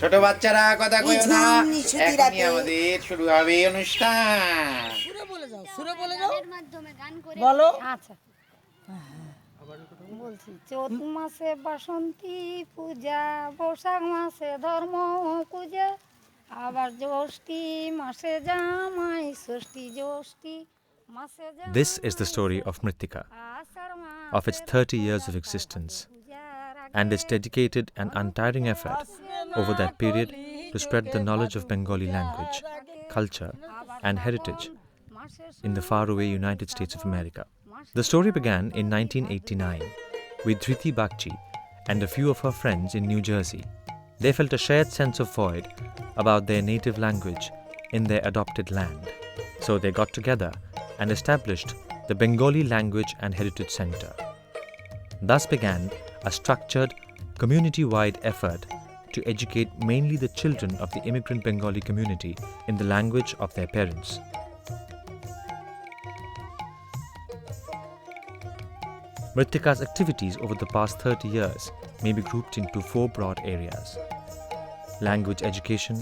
ছোট বাচ্চারা কথা কইও না, এখনই আমাদের শুরু হবে অনুষ্ঠান। সুরে বলে যাও বলো। আচ্ছা বলছি, চৈত মাসে বাসন্তী পূজা, বৈশাখ মাসে ধর্ম পূজা, আবার জ্যৈষ্ঠী মাসে জামাই ষষ্ঠী, জ্যৈষ্ঠী মাসে জামাই। This is the story of Mrittika, of its 30 years of existence, and its dedicated and untiring effort over that period to spread the knowledge of Bengali language, culture, and heritage in the faraway United States of America. The story began in 1989 with Dhriti Bagchi and a few of her friends in New Jersey. They felt a shared sense of void about their native language in their adopted land. So they got together and established the Bengali Language and Heritage Center. Thus began a structured, community-wide effort to educate mainly the children of the immigrant Bengali community in the language of their parents. Mritika's activities over the past 30 years may be grouped into 4 broad areas: language education,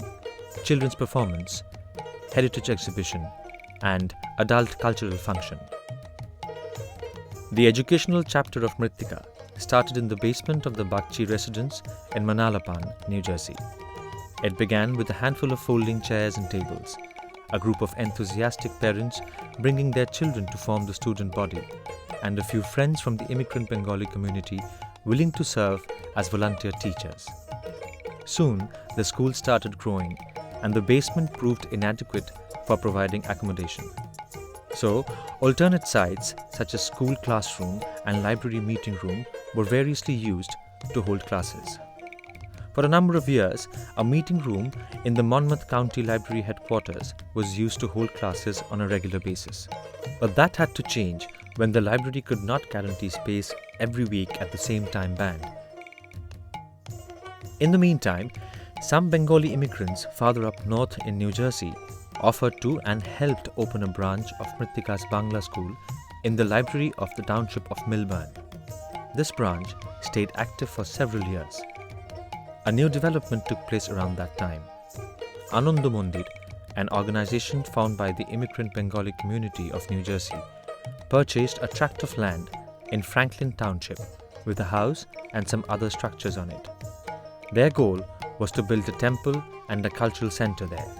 children's performance, heritage exhibition, and adult cultural function. The educational chapter of Mrittika started in the basement of the Bagchi residence in Manalapan, New Jersey. It began with a handful of folding chairs and tables, a group of enthusiastic parents bringing their children to form the student body, and a few friends from the immigrant Bengali community willing to serve as volunteer teachers. Soon, the school started growing, and the basement proved inadequate for providing accommodation. So, alternate sites such as school classroom and library meeting room were variously used to hold classes. For a number of years, a meeting room in the Monmouth County Library headquarters was used to hold classes on a regular basis. But that had to change when the library could not guarantee space every week at the same time band. In the meantime, some Bengali immigrants farther up north in New Jersey offered to and helped open a branch of Mrittika's Bangla school in the library of the township of Milburn. This branch stayed active for several years. A new development took place around that time. Ananda Mandir, an organization found by the immigrant Bengali community of New Jersey, purchased a tract of land in Franklin Township with a house and some other structures on it. Their goal was to build a temple and a cultural center there.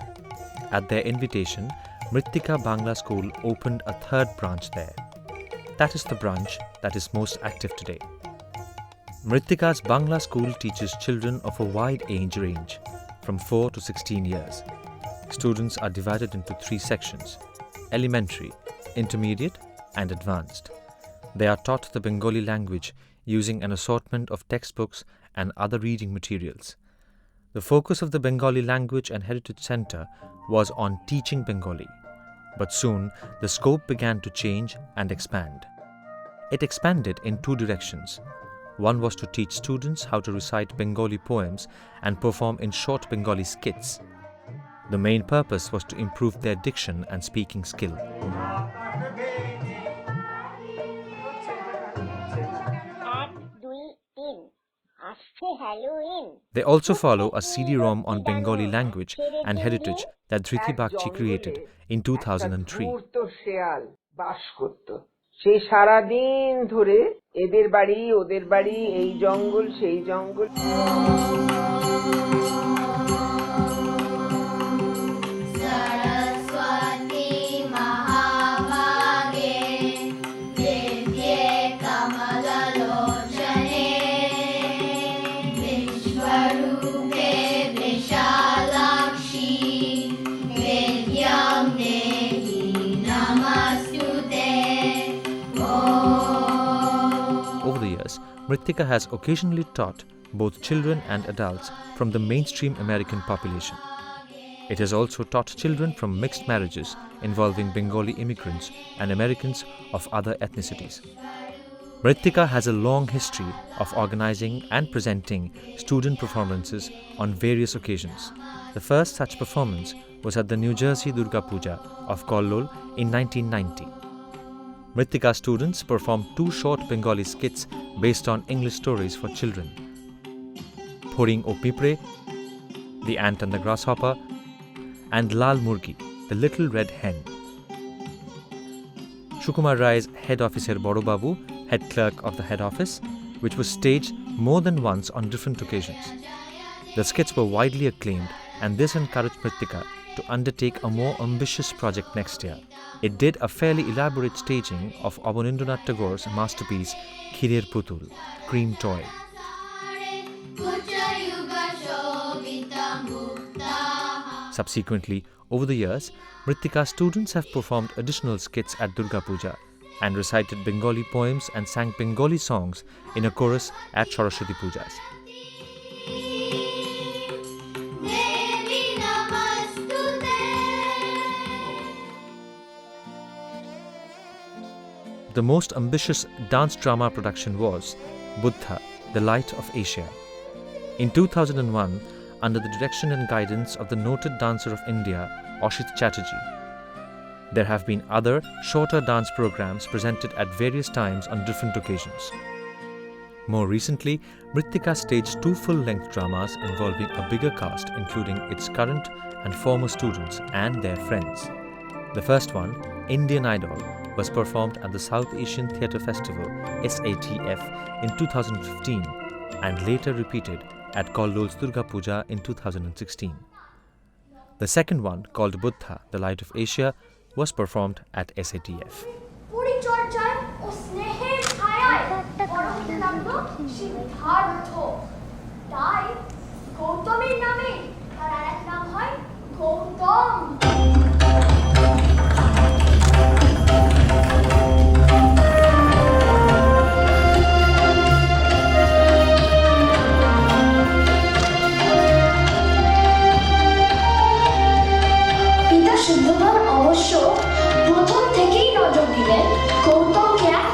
At their invitation, Mrittika Bangla School opened a 3rd branch there. That is the branch that is most active today. Mrittika's Bangla School teaches children of a wide age range, from 4 to 16 years. Students are divided into 3 sections: elementary, intermediate, and advanced. They are taught the Bengali language using an assortment of textbooks and other reading materials. The focus of the Bengali Language and Heritage Center was on teaching Bengali, but soon the scope began to change and expand. It expanded in 2 directions. One was to teach students how to recite Bengali poems and perform in short Bengali skits. The main purpose was to improve their diction and speaking skill. They also follow a CD-ROM on Bengali language and heritage that Dhriti Bagchi created in 2003. সে সারা দিন ধরে এদের বাড়ি ওদের বাড়ি এই জঙ্গল সেই জঙ্গল Mrittika has occasionally taught both children and adults from the mainstream American population. It has also taught children from mixed marriages involving Bengali immigrants and Americans of other ethnicities. Mrittika has a long history of organizing and presenting student performances on various occasions. The first such performance was at the New Jersey Durga Puja of Kollol in 1990. Mrittika students performed 2 short Bengali skits based on English stories for children: Phoring O Pipre The Ant and the Grasshopper, and Lal Murgi, the Little Red Hen. Shukumar Rai's Head Officer Bodo Babu, head clerk of the head office, which was staged more than once on different occasions. The skits were widely acclaimed, and this encouraged Mrittika to undertake a more ambitious project next year. It did a fairly elaborate staging of Abanindranath Tagore's masterpiece Khirer Putul, Cream Toy. Subsequently, over the years, Mrittika students have performed additional skits at Durga Puja and recited Bengali poems and sang Bengali songs in a chorus at Saraswati Pujas. The most ambitious dance drama production was Buddha, the Light of Asia. In 2001, under the direction and guidance of the noted dancer of India, Ashit Chatterjee. There have been other, shorter dance programs presented at various times on different occasions. More recently, Mrittika staged 2 full-length dramas involving a bigger cast, including its current and former students and their friends. The first one, Indian Idol, was performed at the South Asian Theatre Festival (SATF) in 2015 and later repeated at Kollol's Durga Puja in 2016. The second one, called Buddha, the Light of Asia, was performed at SATF. পরিচর্যায় ও স্নেহের ছায়ায় বড় হতে লাগলো সিদ্ধার্থ। তাই গৌতমের নামে তার আরেক নাম হয় গৌতম। পিতা সিদ্ধবান অবশ্য প্রথম থেকেই নজর দিলেন গৌতমকে এক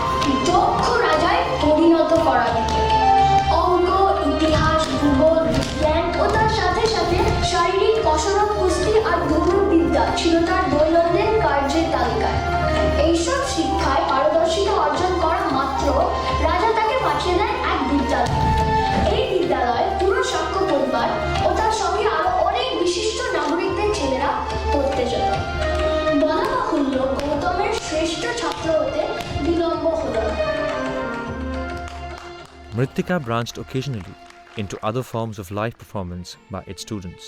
দক্ষ রাজায় পরিণত করা দিতে। অঙ্ক, ইতিহাস, ভূগোল, বিজ্ঞান ও তার সাথে সাথে শারীরিক কসরত, কুস্তি আর ধনুর্বিদ্যা ছিল তার দৈনন্দিন কার্যের তালিকায়। এইসব শিক্ষায় পারদর্শিতা অর্জন করা মাত্র রাজা তাকে পাঠিয়ে দেন এক বিদ্যালয়ে। এই বিদ্যালয়ে পুরো শাক্য পরিবার ও তার সঙ্গে আরো অনেক বিশিষ্ট নাগরিকদের ছেলেরা পড়তে যেত। বলা বাহুল্য গৌতমের শ্রেষ্ঠ ছাত্র হতে বিলম্ব হলো না। Mrittika branched occasionally into other forms of live performance by its students,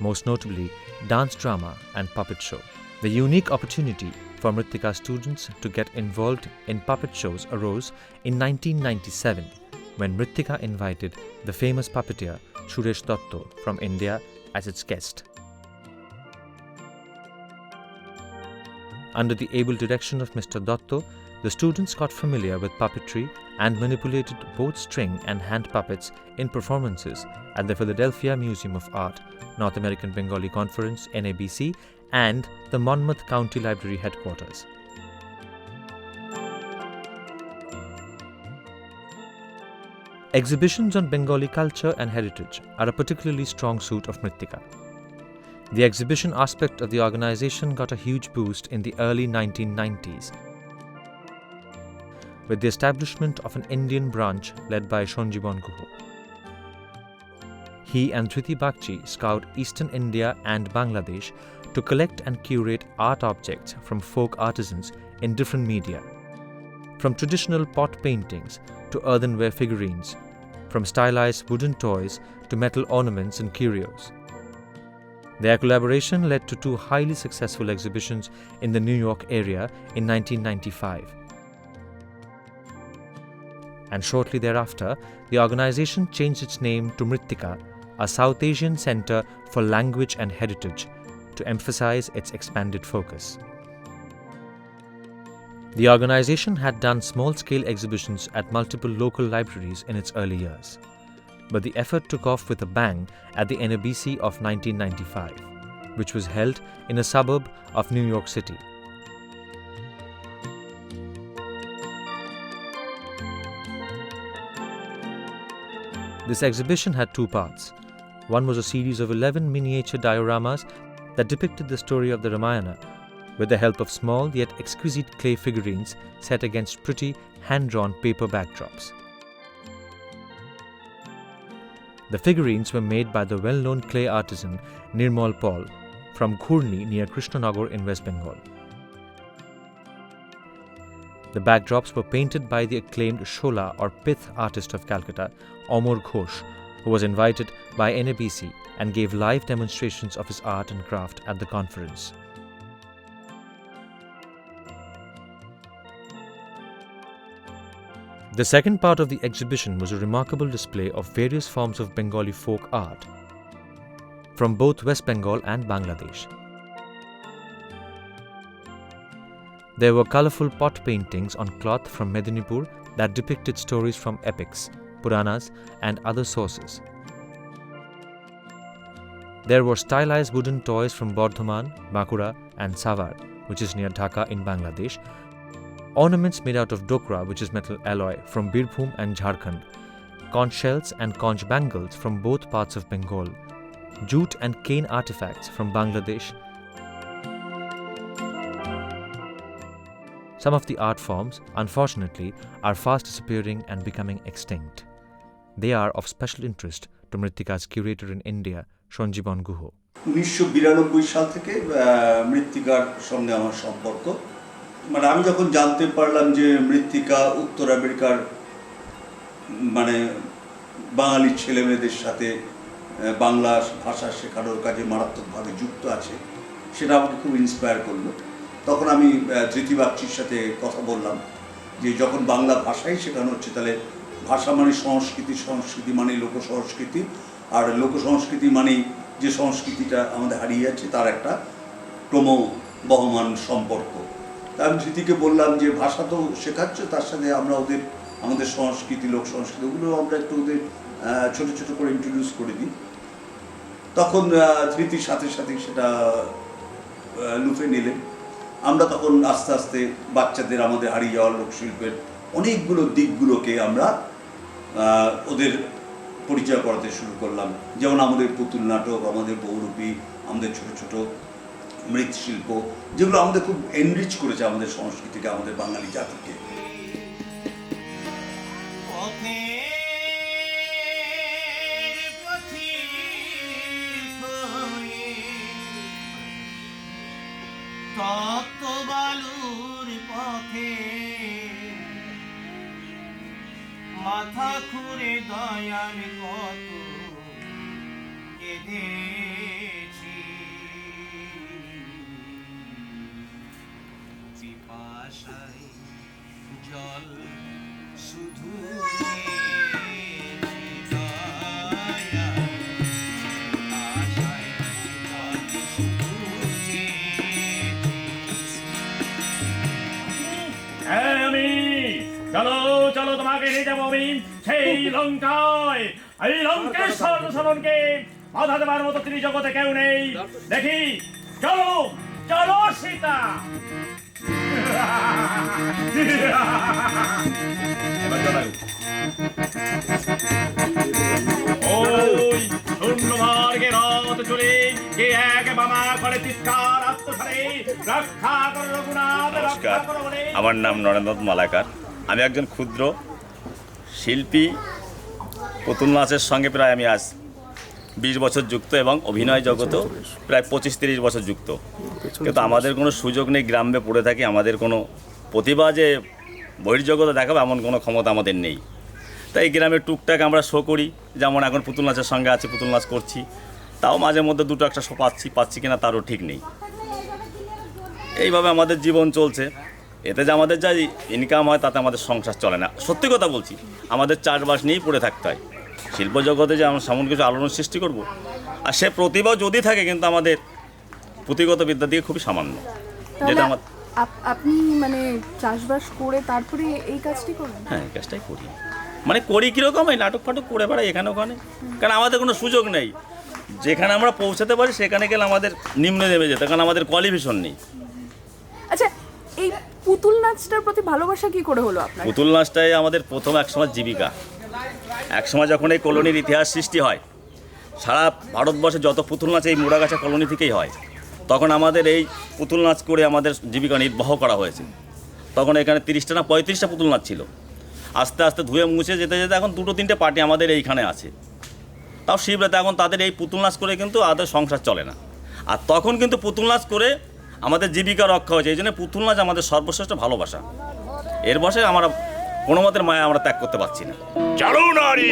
most notably dance drama and puppet show. The unique opportunity for Mrittika students to get involved in puppet shows arose in 1997 when Mrittika invited the famous puppeteer Suresh Dotto from India as its guest. Under the able direction of Mr. Dotto, the students got familiar with puppetry and manipulated both string and hand puppets in performances at the Philadelphia Museum of Art, North American Bengali Conference (NABC) and the Monmouth County Library headquarters. Exhibitions on Bengali culture and heritage are a particularly strong suit of Mrittika. The exhibition aspect of the organization got a huge boost in the early 1990s with the establishment of an Indian branch led by Sanjiban Guha. He and Dhriti Bagchi scoured Eastern India and Bangladesh to collect and curate art objects from folk artisans in different media, from traditional pot paintings to earthenware figurines, from stylized wooden toys to metal ornaments and curios. Their collaboration led to 2 highly successful exhibitions in the New York area in 1995. And shortly thereafter, the organization changed its name to Mrittika, a South Asian Center for Language and Heritage, to emphasize its expanded focus. The organization had done small-scale exhibitions at multiple local libraries in its early years. But the effort took off with a bang at the NABC of 1995, which was held in a suburb of New York City. This exhibition had 2 parts. One was a series of 11 miniature dioramas that depicted the story of the Ramayana with the help of small yet exquisite clay figurines set against pretty hand-drawn paper backdrops. The figurines were made by the well-known clay artisan Nirmal Paul from Ghurni near Krishnanagar in West Bengal. The backdrops were painted by the acclaimed Shola or pith artist of Calcutta, Amar Ghosh, who was invited by NABC and gave live demonstrations of his art and craft at the conference. The second part of the exhibition was a remarkable display of various forms of Bengali folk art from both West Bengal and Bangladesh. There were colourful pot paintings on cloth from Medinipur that depicted stories from epics, Puranas and other sources. There were stylized wooden toys from Bardhaman, Bankura and Savar, which is near Dhaka in Bangladesh, ornaments made out of dokra, which is metal alloy, from Birbhum and Jharkhand, conch shells and conch bangles from both parts of Bengal, jute and cane artifacts from Bangladesh. Some of the art forms, unfortunately, are fast disappearing and becoming extinct. They are of special interest to Mritika's curator in India, Sanjiban Guha. 1992 সাল থেকে মৃত্তিকার সঙ্গে আমার সম্পর্ক। মানে আমি যখন জানতে পারলাম যে মৃত্তিকা উত্তর আমেরিকার মানে বাঙালি ছেলেমেয়েদের সাথে বাংলা ভাষা শেখানোর কাজে মারাত্মকভাবে যুক্ত আছে, সেটা আমাকে খুব ইন্সপায়ার করলো। তখন আমি ধৃতি বাগচির সাথে কথা বললাম যে যখন বাংলা ভাষাই শেখানো হচ্ছে, তাহলে ভাষা মানে সংস্কৃতি, সংস্কৃতি মানে লোকসংস্কৃতি, আর লোকসংস্কৃতি মানে যে সংস্কৃতিটা আমাদের হারিয়ে যাচ্ছে তার একটা ক্রমবহমান সম্পর্ক। তা আমি ধৃতিকে বললাম যে ভাষা তো শেখাচ্ছ, তার সাথে আমরা আমাদের সংস্কৃতি, লোক সংস্কৃতি ওগুলো আমরা একটু ওদের ছোটো ছোটো করে ইন্ট্রোডিউস করে দিই। তখন ধৃতির সাথে সাথে সেটা লুফে নিলেন। আমরা তখন আস্তে আস্তে বাচ্চাদের আমাদের হারিয়ে যাওয়া লোকশিল্পের অনেকগুলো দিকগুলোকে আমরা ওদের পরিচয় করাতে শুরু করলাম। যেমন আমাদের পুতুল নাটক, আমাদের বহুরূপী, আমাদের ছোট ছোট মৃৎশিল্প, যেগুলো আমাদের খুব এনরিচ করেছে আমাদের সংস্কৃতিকে, আমাদের বাঙালি জাতিকে। মাথা খুঁড়ে দয়ার কত কেঁদেছি, পিপাসায় জল শুধু চলো চলো তোমাকে নিয়ে যাবো আমি সেই লঙ্কায়। এই লঙ্কেশ্বর শরণকে বাধা দেবার মতো তিনি জগতে কেউ নেই। দেখি চলো চলো সীতা। ওই শূন্য মার্গে রথ চলে যে এক বামা করে চিৎকার আত্মসারে রক্ষা করো রঘুনাথ, রক্ষা করো বলে। আমার নাম নরেন্দ্রনাথ মালাকার। আমি একজন ক্ষুদ্র শিল্পী, পুতুল নাচের সঙ্গে প্রায় আমি আজ 20 বছর যুক্ত এবং অভিনয় জগতেও প্রায় 25-30 বছর যুক্ত। কিন্তু আমাদের কোনো সুযোগ নেই, গ্রামে পড়ে থাকি। আমাদের কোনো প্রতিভা যে বহির্জগতে দেখাবো এমন কোনো ক্ষমতা আমাদের নেই। তাই গ্রামে টুকটাক আমরা শো করি, যেমন এখন পুতুল নাচের সঙ্গে আছি, পুতুল নাচ করছি। তাও মাঝে মধ্যে দুটো একটা শো পাচ্ছি কিনা তারও ঠিক নেই। এইভাবে আমাদের জীবন চলছে। এতে যে আমাদের যা ইনকাম হয় তাতে আমাদের সংসার চলে না। সত্যি কথা বলছি, আমাদের চাষবাস নিয়েই পড়ে থাকতে হয়। শিল্প জগতে যে আমরা সামন কিছু আলোড়ন সৃষ্টি করব, আর সে প্রতিভাও যদি থাকে কিন্তু আমাদের পুঁথিগত বিদ্যা দিয়ে খুবই সামান্য। যেটা আমার আপনি মানে চাষবাস করে তারপরে এই কাজটি করেন? হ্যাঁ, এই কাজটাই করি। মানে করি কীরকম, এই নাটক ফাটক করে বেড়াই এখানে ওখানে, কারণ আমাদের কোনো সুযোগ নেই। যেখানে আমরা পৌঁছাতে পারি সেখানে গেলে আমাদের নিম্নে নেমে যেতে, কারণ আমাদের কোয়ালিফিকেশন নেই। আচ্ছা, এই পুতুল নাচটার প্রতি ভালোবাসা কি করে হলো আপনার? পুতুল নাচটাই আমাদের প্রথম একসময় জীবিকা। একসময় যখন এই কলোনির ইতিহাস সৃষ্টি হয়, সারা ভারতবর্ষে যত পুতুল নাচ এই মোড়াগাছা কলোনি থেকেই হয়, তখন আমাদের এই পুতুল নাচ করে আমাদের জীবিকা নির্বাহ করা হয়েছে। তখন এখানে 30টা না 35টা পুতুল নাচ ছিল। আস্তে আস্তে ধুয়ে মুছে যেতে যেতে এখন 2-3টে পার্টি আমাদের এইখানে আছে। তাও শিবরাতে এখন তাদের এই পুতুল নাচ করে কিন্তু তাদের সংসার চলে না। আর তখন কিন্তু পুতুল নাচ করে আমাদের জীবিকা রক্ষা হয়েছে। এই জন্য পুতুল নাচ আমাদের সর্বশ্রেষ্ঠ ভালোবাসা। এর বসে আমরা কোনো মতের মায়া আমরা ত্যাগ করতে পারছি না। চলো নারী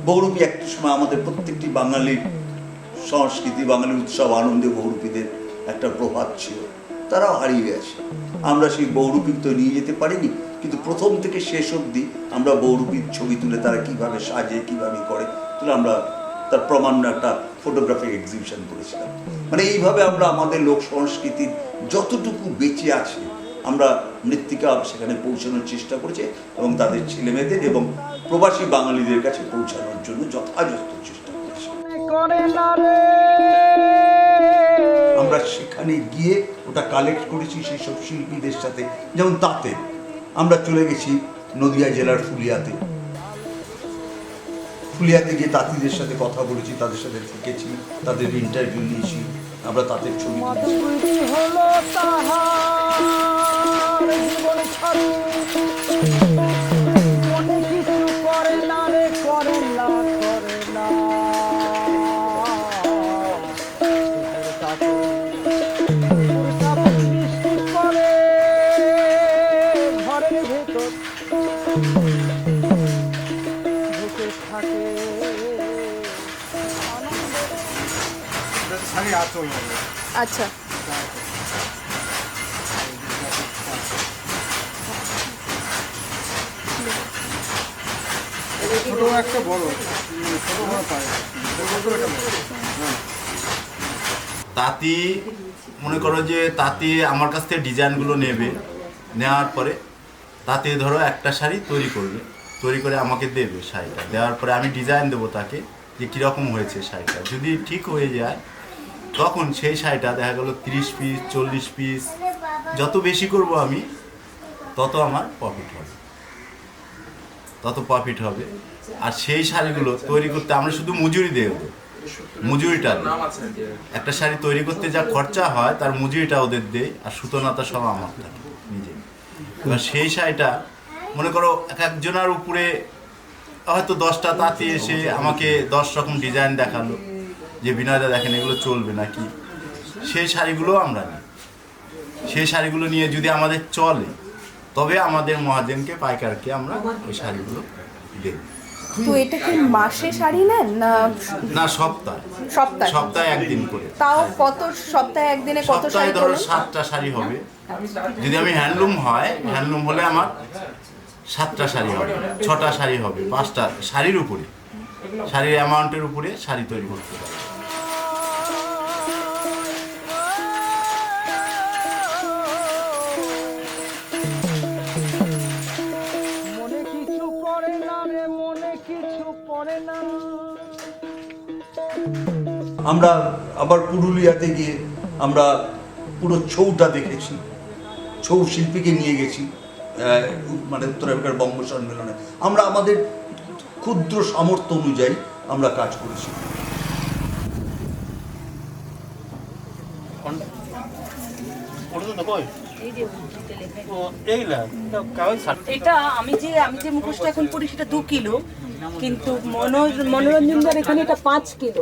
বহুরূপী একটা সময় আমাদের প্রত্যেকটি বাঙালির সংস্কৃতি, বাঙালি উৎসব আনন্দে বহুরূপীদের একটা প্রভাব ছিল, তারাও হারিয়ে গেছে। আমরা সেই বহুরূপী তো নিয়ে যেতে পারিনি, কিন্তু প্রথম থেকে শেষ অবধি আমরা বহুরূপীর ছবি তুলে তারা কিভাবে সাজে, কিভাবে করে তুলে আমরা তার প্রমাণ একটা ফটোগ্রাফিক এক্সিবিশন করেছিলাম। মানে এইভাবে আমরা আমাদের লোক সংস্কৃতির যতটুকু বেঁচে আছে আমরা মৃত্তিকা সেখানে পৌঁছানোর চেষ্টা করেছে এবং তাদের ছেলেমেয়েদের এবং প্রবাসী বাঙালিদের কাছে পৌঁছানোর জন্য যথাযথ চেষ্টা করেছে। আমরা সেখানে গিয়ে ওটা কালেক্ট করেছি সেই সব শিল্পীদের সাথে। যেমন তাতে আমরা চলে গেছি নদিয়া জেলার ফুলিয়াতে গিয়ে তাঁতিদের সাথে কথা বলেছি, তাদের সাথে থেকেছি, তাদের ইন্টারভিউ নিয়েছি, আমরা তাদের ছবি আচ্ছা, তাঁতি মনে করো যে তাঁতি আমার কাছ থেকে ডিজাইনগুলো নেওয়ার পরে তাঁতি ধরো একটা শাড়ি তৈরি করে আমাকে দেবে। শাড়িটা দেওয়ার পরে আমি ডিজাইন দেবো তাকে যে কীরকম হয়েছে শাড়িটা। যদি ঠিক হয়ে যায় তখন সেই শাড়িটা দেখা গেলো 30 পিস 40 পিস, যত বেশি করব আমি তত আমার প্রফিট হবে। আর সেই শাড়িগুলো তৈরি করতে আমরা শুধু মজুরি দেব, মজুরিটা একটা শাড়ি তৈরি করতে যা খরচা হয় তার মজুরিটা ওদের দেয়, আর সুতোনাতা সব আমার থাকে নিজে। এবার সেই শাড়িটা মনে করো একজনের উপরে হয়তো 10টা তাঁতি এসে আমাকে 10 রকম ডিজাইন দেখালো যে বিনয়দা দেখেন এগুলো চলবে নাকি, সেই শাড়িগুলো আমরা নিই। সেই শাড়িগুলো নিয়ে যদি আমাদের চলে তবে আমাদের মহাজনকে, পাইকারকে আমরা ওই শাড়িগুলো দেব। তো এটা কি মাসে শাড়ি নেন না সপ্তাহে একদিন করে? তাও কত সপ্তাহে একদিনে কত শাড়ি? ধরো 7টা শাড়ি হবে। যদি আমি হ্যান্ডলুম হলে আমার 7টা শাড়ি হবে, 6টা শাড়ি হবে, 5টা শাড়ির উপরে, শাড়ির অ্যামাউন্টের উপরে শাড়ি তৈরি করতে হবে। আমরা আবার পুরুলিয়াতে গিয়ে আমরা পুরো ছৌটা দেখেছি, ছৌ শিল্পীকে নিয়ে গেছি, মানে উত্তর আমেরিকার বঙ্গ সম্মেলনে। আমরা আমাদের ক্ষুদ্র সামর্থ্য অনুযায়ী আমরা কাজ করেছি। এটা আমি যে মুখোশটা এখন পরি সেটা 2 কিলো, কিন্তু মনোরঞ্জনদার এখানে এটা 5 কিলো।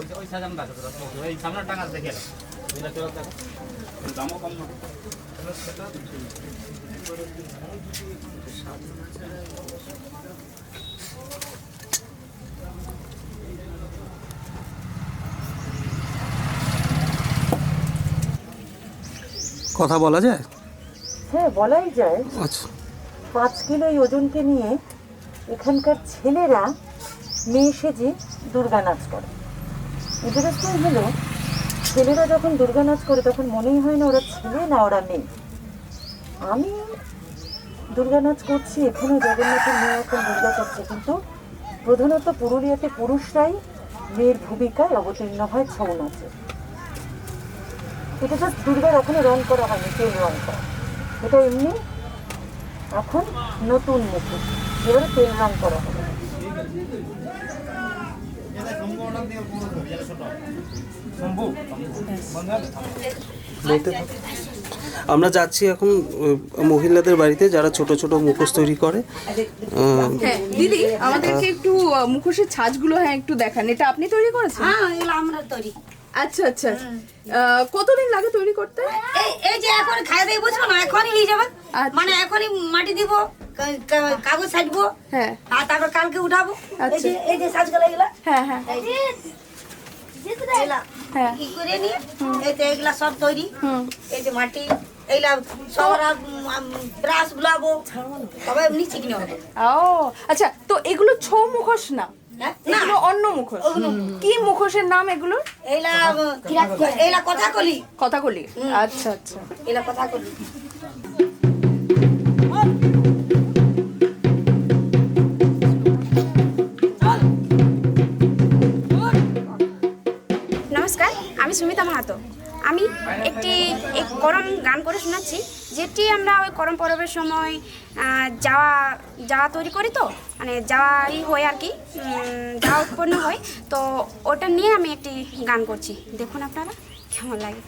কথা বলা যায়? হ্যাঁ, বলাই যায়। আচ্ছা, 5 কিলো এই ওজনকে নিয়ে এখানকার ছেলেরা মেয়ে সেজে দুর্গা নাচ করে। ইন্টারেস্টিং হলো, ছেলেরা যখন দুর্গা নাচ করে তখন মনেই হয় না ওরা ছেলে না ওরা মেয়ে। আমি দুর্গা নাচ করছি, এখানে জগন্নাথের মেয়ে এখন দুর্গা করছে, কিন্তু প্রধানত পুরুলিয়াতে পুরুষরাই মেয়ের ভূমিকায় অবতীর্ণ হয় ছৌ নাচে। এটা জাস্ট দুর্গার এখনো রং করা হয়নি, তেল রং করা। এটা এমনি এখন নতুন মুখোশ, এবারে তেল রং করা হবে। আমরা যাচ্ছি এখন মহিলাদের বাড়িতে যারা ছোট ছোট মুখোশ তৈরি করে। হ্যাঁ দিদি, আমাদেরকে একটু মুখোশের ছাঁচগুলো একটু দেখান। এটা আপনি তৈরি করেছেন? হ্যাঁ, এগুলো আমরা তৈরি। আচ্ছা আচ্ছা, কতদিন লাগে তৈরি করতে? এই যে এখন খাই দিয়ে বুঝবো না, এখনই হয়ে যাবে। মানে এখনই মাটি দিব, কাগজ ছাড়বো, হ্যাঁ, আর তারপর কালকে উঠাবো। এই যে সাজগুলো এগুলা, হ্যাঁ হ্যাঁ হ্যাঁ, কি করে নিয়ে এই যে এগুলা সব তৈরি। এই যে মাটি এইগুলা সব ব্রাশ গুলাবো, তবে এমনি চিকনি হবে। ও আচ্ছা, তো এগুলো ছৌ মুখোশ না, এগুলো অন্য মুখোশ। কি মুখোশের নাম এগুলো? এইলা কথাকলি। কথাকলি, আচ্ছা আচ্ছা, এলা কথাকলি। নমস্কার, আমি সুমিতা মাহাতো। আমি একটি করম গান করে শোনাচ্ছি, যেটি আমরা ওই করম পরবের সময় যাওয়া তৈরি করি, তো মানে যাওয়াই হয় আর কি, যাওয়া উৎপন্ন হয়। তো ওটা নিয়ে আমি একটি গান করছি, দেখুন আপনারা কেমন লাগে।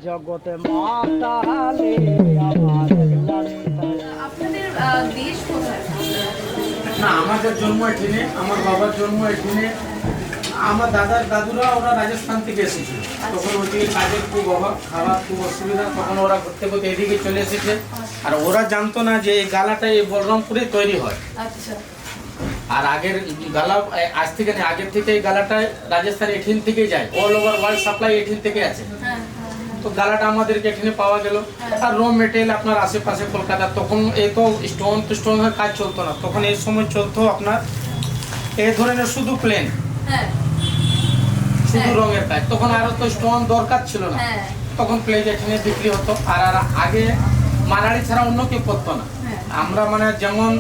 জগতে মাতালে আমার আপনাদের দেশ কোথায়? না, আমাদের জন্ম এখানে, আমার বাবার জন্ম এখানে, আমার দাদার দাদুরা ওরা রাজস্থান থেকে এসেছিল। তখন ওইদিকে কাজের খুব অভাব, খাওয়ার খুব অসুবিধা, তখন ওরা ঘুরতে ঘুরতে এদিকে চলে এসেছে। আর ওরা জানতো না যে এই গালাটা এই বলরামপুরে তৈরি হয়। আচ্ছা, আর আগের গালা আজ থেকে না, আগের থেকে এই গালাটা রাজস্থান এখান থেকেই যায়, অল ওভার ওয়ার্ল্ড সাপ্লাই এখান থেকে আছে। তো গালাটা আমাদেরকে এখানে পাওয়া গেল। আর র মেটেরিয়াল আপনার আশেপাশে কলকাতা, তখন এই তো স্টোন কাজ চলতো না, তখন এই সময় চলতো আপনার এই ধরনের শুধু প্লেন, শুধু রঙের কাজ। তখন আরো তো স্টোন দরকার ছিল না, তখন প্লেন এখানে বিক্রি হতো। আর আগে মারাড়ি ছাড়া অন্য কেউ করতো না। আমরা মানে যেমন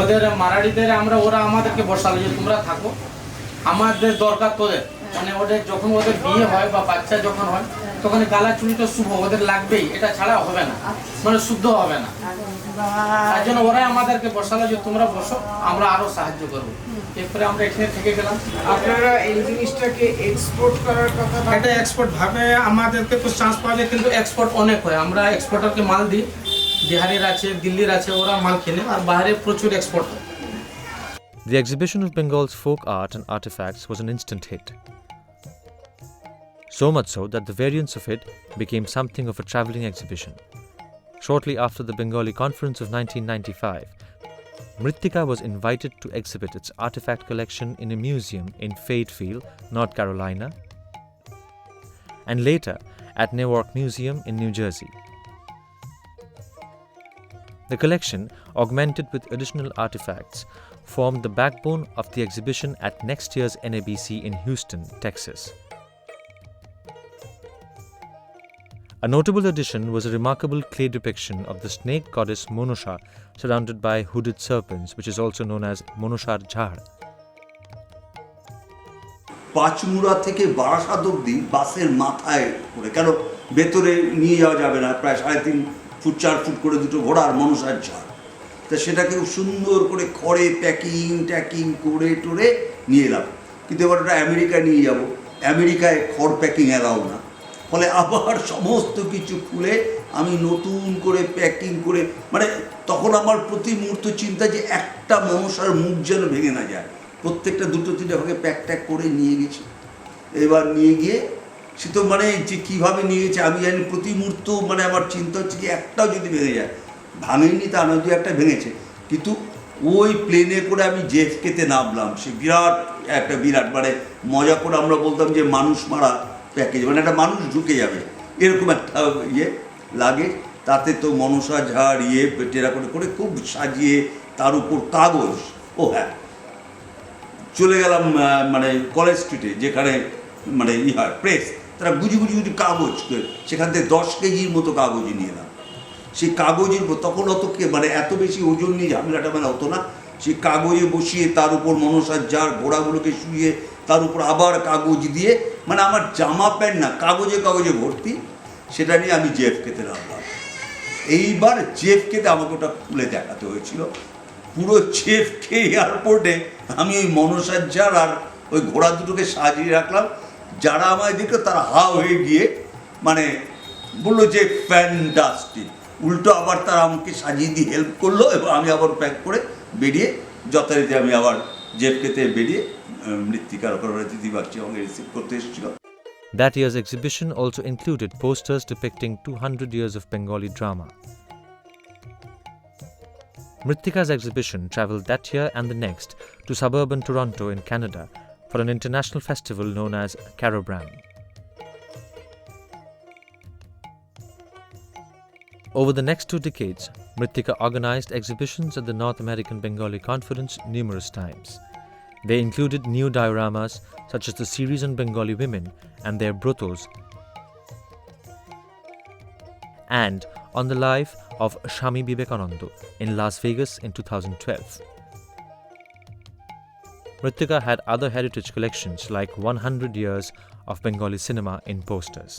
ওদের মারাড়িদের ওরা আমাদেরকে বসালো যে তোমরা থাকো, আমাদের দরকার তোদের, মানে ওদের যখন ওদের বিয়ে হয় বা বাচ্চা যখন হয়, তখন গালা চুড়িটা শুভ ওদের লাগবেই, এটা ছাড়া হবে না, মানে শুদ্ধ হবে না। তার জন্য ওরাই আমাদেরকে বসালো যে তোমরা বসো, আমরা আরো সাহায্য করবো। এরপরে আমরা এখানে থেকে গেলাম। আপনারা এই জিনিসটাকে এক্সপোর্ট করার কথা? এটা এক্সপোর্ট ভাবে আমাদেরকে তো চান্স পাওয়া যায়, কিন্তু এক্সপোর্ট অনেক হয়। আমরা এক্সপোর্টারকে মাল দিই, বিহারের আছে, দিল্লির আছে, ওরা মাল কিনে, আর বাইরে প্রচুর এক্সপোর্ট হয়। The exhibition of Bengal's folk art and artifacts was an instant hit. So much so that the variants of it became something of a travelling exhibition. Shortly after the Bengali Conference of 1995, Mrittika was invited to exhibit its artifact collection in a museum in Fayetteville, North Carolina, and later at Newark Museum in New Jersey. The collection, augmented with additional artifacts, formed the backbone of the exhibition at next year's NABC in Houston, Texas. A notable addition was a remarkable clay depiction of the snake goddess Monosha surrounded by hooded serpents, which is also known as Monoshar Jhar. Panchmura থেকে বারাসাত অবধি বাসের মাথায় করে, কেন ভেতরে নিয়ে যাওয়া যাবে না, প্রায় 3.5 ফুট 4 ফুট করে দুটো ঘোড়ার মনসার ঝাড়, তা সেটাকে সুন্দর করে খড়ে প্যাকিং করে টোরে নিয়ে এলাম। কিন্তু এবার ওটা আমেরিকা নিয়ে যাব, আমেরিকায় খড় প্যাকিং অ্যালাউ না, ফলে আবার সমস্ত কিছু খুলে আমি নতুন করে প্যাকিং করে, মানে তখন আমার প্রতি মুহূর্ত চিন্তা যে একটা মনসার মুখ যেন ভেঙে না যায়, প্রত্যেকটা দুটো তিনটে ভাগে প্যাক ট্যাক করে নিয়ে গেছি। এবার নিয়ে গিয়ে সে তো মানে যে কীভাবে নিয়ে গেছে আমি জানি, প্রতি মুহূর্ত মানে আমার চিন্তা হচ্ছে যে একটাও যদি ভেঙে যায়, ভাঙেনি তা নয়, দু একটা ভেঙেছে। কিন্তু ওই প্লেনে করে আমি জেএফকেতে নামলাম, সে বিরাট মানে মজা করে আমরা বলতাম যে মানুষ মারা প্যাকেজ, মানে একটা মানুষ ঢুকে যাবে এরকম একটা লাগে। তাতে তো মনসা ঝাড় টেরা করে খুব সাজিয়ে, তার উপর কাগজ, ও হ্যাঁ চলে গেলাম মানে কলেজ স্ট্রিটে যেখানে মানে হয় প্রেস, তারা গুজি কাগজ, সেখান থেকে 10 কেজির মতো কাগজই নিয়ে এলাম। সেই কাগজের তখন অত মানে এত বেশি ওজন নিয়ে ঝামেলাটা মানে হতো না, সেই কাগজে বসিয়ে তার উপর মনসার জার ঘোড়াগুলোকে শুয়ে তার উপর আবার কাগজ দিয়ে, মানে আমার জামা প্যান্ট না কাগজে ভর্তি, সেটা নিয়ে আমি জেএফকেতে নামলাম। এইবার জেএফকেতে আমাকে ওটা খুলে দেখাতে হয়েছিল। পুরো জেএফকে এয়ারপোর্টে আমি ওই মনসার জার আর ওই ঘোড়া দুটোকে সাজিয়ে রাখলাম। যারা আমায় দেখলো তারা হা হয়ে গিয়ে মানে বললো যে ফ্যান্টাস্টিক, উল্টো আবার তারা আমাকে সাজিয়ে দিয়ে হেল্প করলো এবং আমি আবার প্যাক করে বেরিয়ে যথারীতি আমি আবার জেএফকেতে বেরিয়ে মৃত্তিকার ওখানে দিদি বাগচি আমাকে রিসিভ করতে এসেছিল। That year's exhibition also included posters depicting 200 years of Bengali drama. Mrittika's exhibition travelled that year and the next to suburban Toronto in Canada for an international festival known as Carobram. Over the next 2 decades, Mrittika organised exhibitions at the North American Bengali Conference numerous times. They included new dioramas such as the series on Bengali women and their brothos, and on the life of Swami Vivekananda in Las Vegas in 2012. Mrittika had other heritage collections like 100 years of Bengali cinema in posters.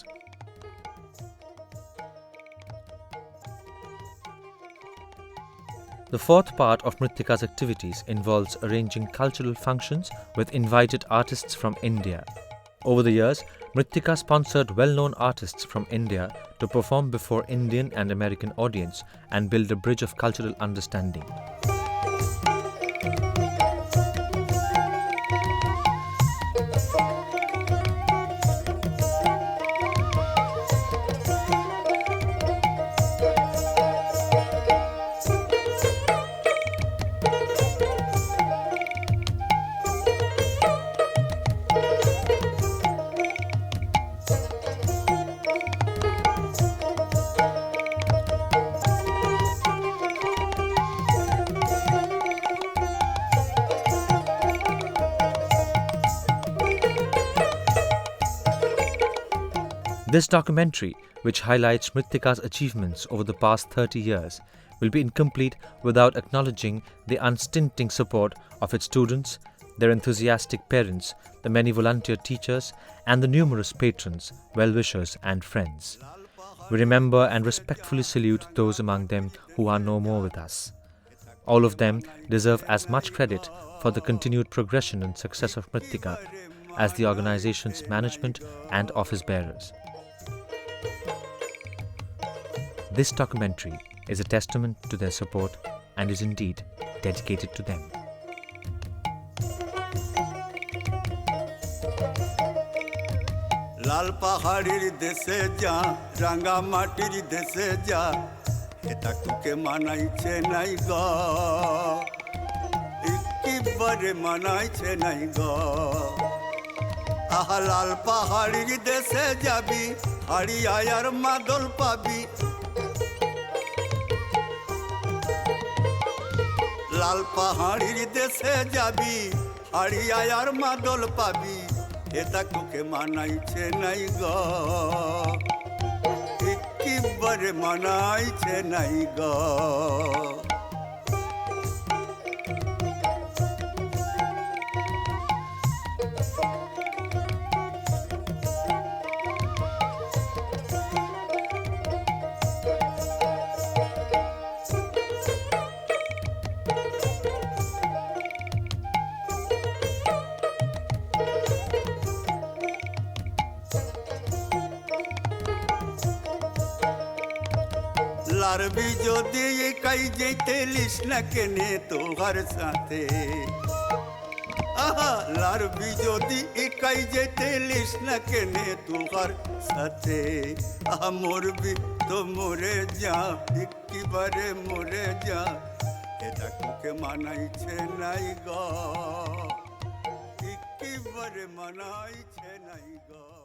The fourth part of Mrittika's activities involves arranging cultural functions with invited artists from India. Over the years, Mrittika sponsored well-known artists from India to perform before Indian and American audience and build a bridge of cultural understanding. This documentary, which highlights Mrittika's achievements over the past 30 years, will be incomplete without acknowledging the unstinting support of its students, their enthusiastic parents, the many volunteer teachers, and the numerous patrons, well-wishers and friends. We remember and respectfully salute those among them who are no more with us. All of them deserve as much credit for the continued progression and success of Mrittika as the organization's management and office bearers. This documentary is a testament to their support and is indeed dedicated to them. লাল পাহাড়ির দেশে যা রাঙা মাটির দেশে যা এটা তোকে মানাইছে নাই গ একেবারে মানাইছে নাই গ আহা লাল পাহাড়ির দেশে যাবি হাড়ি আয়ার মাদল পাবি লাল পাহাড়ির দেশে যাবি হাড়ি আয়ার মাদল পাবি এটা তোকে মানাইছে নাই গ একেবারে মানাইছে নাই গ লারবি যদি একাই যেতে লিস না কেনে তোহার সাথে আহা লারবি যদি একাই যেতে লিস না কেনে তোহার সাথে আহা মরবি তো মরে যা একেবারে মরে যা এটা তোকে মানাইছে নাই গো একেবারে মানাইছে নাই গো